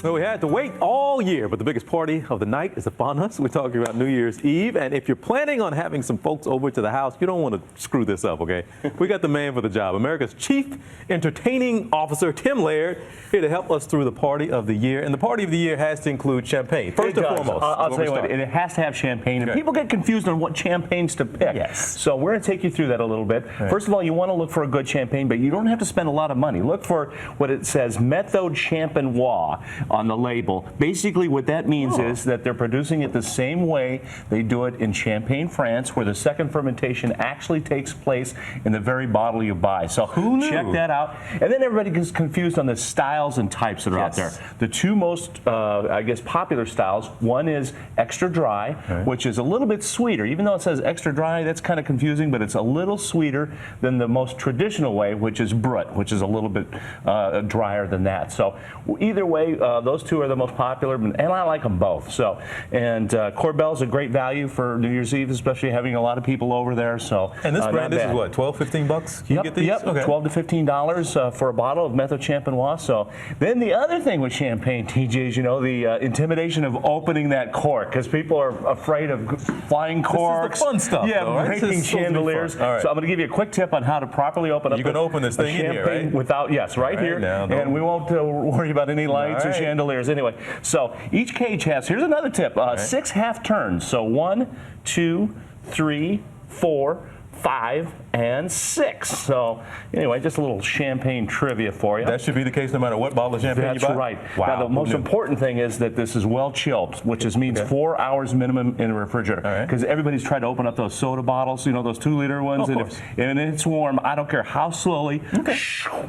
Well, we had to wait all year, but the biggest party of the night is upon us. We're talking about New Year's Eve, and if you're planning on having some folks over to the house, you don't want to screw this up, okay? We got the man for the job, America's Chief Entertaining Officer, Tim Laird, here to help us through the party of the year. And the party of the year has to include champagne, first and foremost. I'll tell you what, it has to have champagne, and people get confused on what champagnes to pick. Yes. So we're going to take you through that a little bit. Right. First of all, you want to look for a good champagne, but you don't have to spend a lot of money. Look for what it says, Méthode Champenoise on the label. Basically, what that means is that they're producing it the same way they do it in Champagne, France, where the second fermentation actually takes place in the very bottle you buy. So check that out. And then everybody gets confused on the styles and types that are out there. The two most, I guess, popular styles, one is extra dry, which is a little bit sweeter. Even though it says extra dry, that's kind of confusing, but it's a little sweeter than the most traditional way, which is Brut, which is a little bit drier than that. So either way, those two are the most popular, and I like them both. So, and Corbel's a great value for New Year's Eve, especially having a lot of people over there. So, and this brand, this is what, 12, 15 bucks? Yep, get these? yep, okay. $12 to $15 for a bottle of Méthode Champenoise. So, then the other thing with champagne, TJ, is, you know, the intimidation of opening that cork, because people are afraid of flying corks. This is the fun stuff, yeah, though, right? breaking chandeliers. All right. So, I'm going to give you a quick tip on how to properly open up. You can open this thing in here, right? Without, yes, right here, now, and we won't worry about any lights or chandeliers. Anyway, so each cage has, here's another tip, 6 half turns. So 1, 2, 3, 4, 5, and 6. So anyway, just a little champagne trivia for you. That should be the case no matter what bottle of champagne you buy? That's right. Wow. Now, the most important thing is that this is well chilled, which means 4 hours minimum in a refrigerator. Because everybody's tried to open up those soda bottles, you know, those 2-liter ones, and it's warm. I don't care how slowly.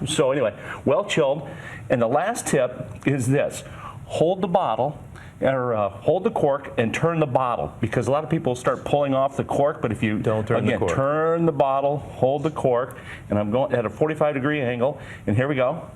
So anyway, well chilled. And the last tip is this. Hold the bottle, or hold the cork and turn the bottle, because a lot of people start pulling off the cork, but if you don't turn the cork. Turn the bottle, hold the cork, and I'm going at a 45-degree angle, and here we go.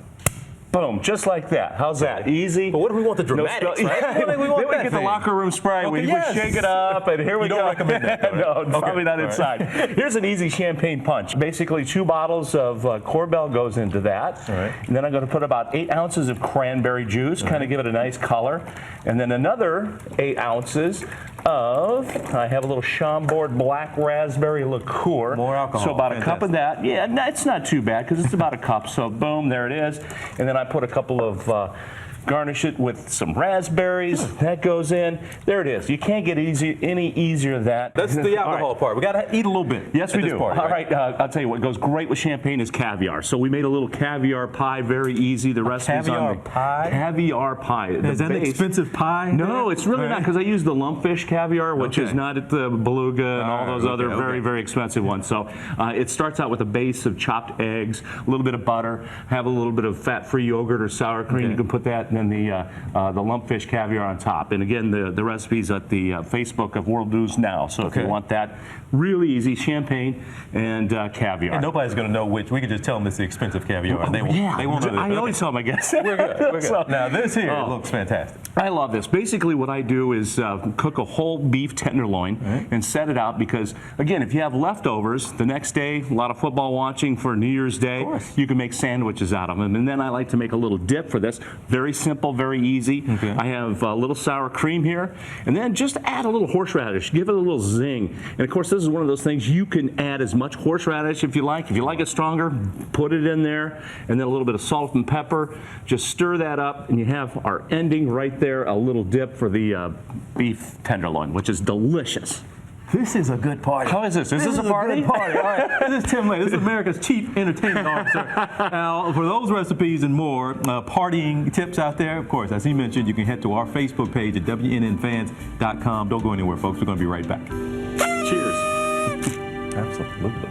Boom, just like that. How's that? Easy. But what if we want the dramatics, right? Then we get the locker room spray. We shake it up, and here we go. You don't recommend that, right? No, probably not inside. Here's an easy champagne punch. Basically, 2 bottles of Corbel goes into that. And then I'm going to put about 8 ounces of cranberry juice, kind of give it a nice color. And then another 8 ounces of, I have a little Chambord black raspberry liqueur. More alcohol. So about a cup of that. Yeah, it's not too bad, because it's about a cup. So boom, there it is. And then I put a couple of, garnish it with some raspberries. That goes in. There it is. You can't get any easier than that. That's the alcohol part. We got to eat a little bit. Yes, we do. Party, all right. I'll tell you what goes great with champagne is caviar. So we made a little caviar pie, very easy. The recipe's on the pie. Caviar pie. Is that an expensive pie? No, it's really not, because I use the lumpfish caviar, which is not at the beluga and all those other very, very expensive ones. So it starts out with a base of chopped eggs, a little bit of butter, have a little bit of fat-free yogurt or sour cream. You can put that, and then the lumpfish caviar on top. And again, the recipe's at the Facebook of World News Now. So if you want that, really easy, champagne and caviar. And nobody's going to know which. We can just tell them it's the expensive caviar. They won't know. I always tell them, I guess. We're good. We're good. So, now this here looks fantastic. I love this. Basically, what I do is cook a whole beef tenderloin and set it out, because, again, if you have leftovers, the next day, a lot of football watching for New Year's Day, you can make sandwiches out of them. And then I like to make a little dip for this. Very simple, very easy. I have a little sour cream here, and then just add a little horseradish. Give it a little zing. And of course, this is one of those things you can add as much horseradish if you like. If you like it stronger, put it in there, and then a little bit of salt and pepper. Just stir that up, and you have our ending right there, a little dip for the beef tenderloin, which is delicious. This is a good party. How is this? Is this a party? A good party. All right. This is Tim Laird. This is America's Chief Entertainment Officer. Now, for those recipes and more partying tips out there, of course, as he mentioned, you can head to our Facebook page at WNNFans.com. Don't go anywhere, folks. We're going to be right back. Cheers. Absolutely.